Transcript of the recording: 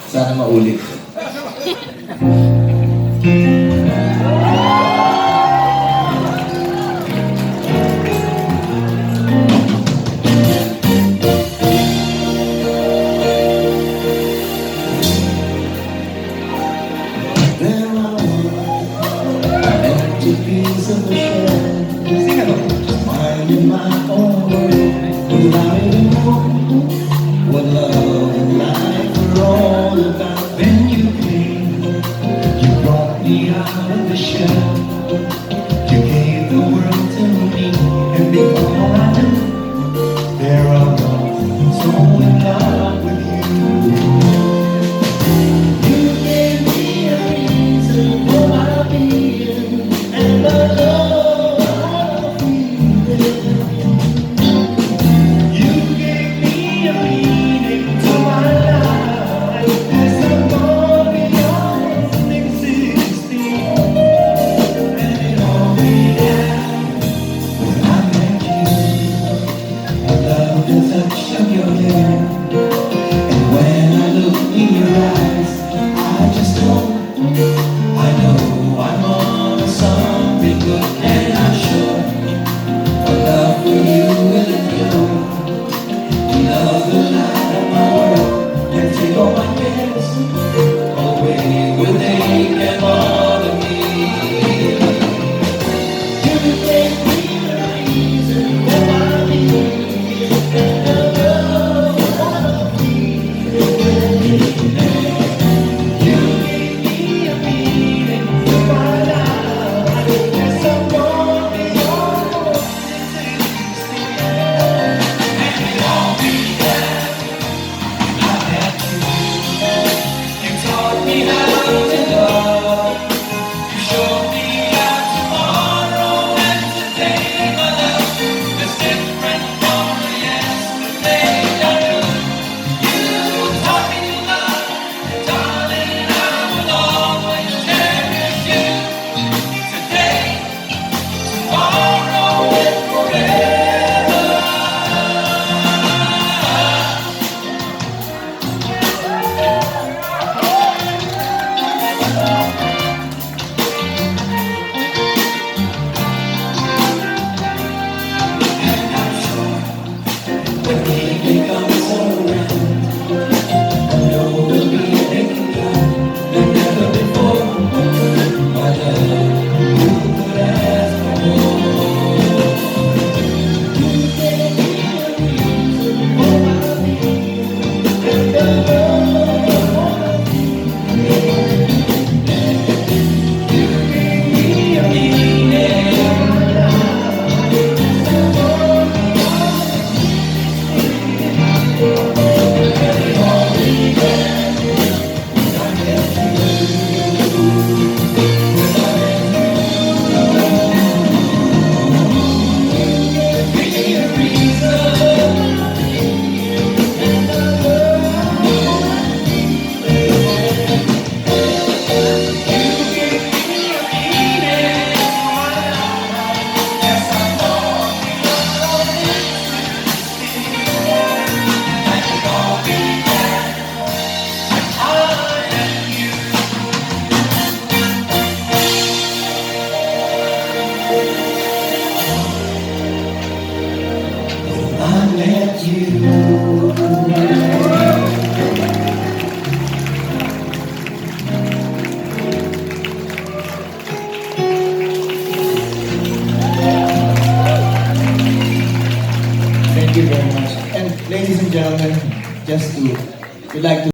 Sana maulit. There are empty pieces of the shell, just minding my own world without even knowing what love and life are all about. Then you came, you brought me out of the shell, you gave the world to me, and before I knew, there I was, so in love with you. You gave me a reason for my being, and I love how I feel. You gave me a meaning to my life as I'm gone beyond existing, and it all began when I met you. I love the touch of your hair, and when I look in your eyes, I just I know I'm on to something good, and I'm sure my love for you will endure. Love the light of my world, and take all my cares away when they can bother me. You gave me a reason for my being, and I love how I feel. You gave me a meaning to my life as I'm gone beyond existing, and it all began when I met you. You taught me how to love. You showed me how tomorrow and today, my love, is different from the yesterday I knew. You taught me to love, darling, I will always cherish you. Today, tomorrow, and forever. And I'm sure when evening comes around, I know we'll be making love like never before. My love, who could ask for more? You gave me a reason for my being, and I love how I feel. You gave me a meaning to my life as I'm gone beyond existing, and it all began when I met you. Be a reason, and I love how I feel. You gave me a meaning to my life as I'm gone beyond existing, and it all began when I met you. I met you. Thank you very much. And ladies and gentlemen, we'd like to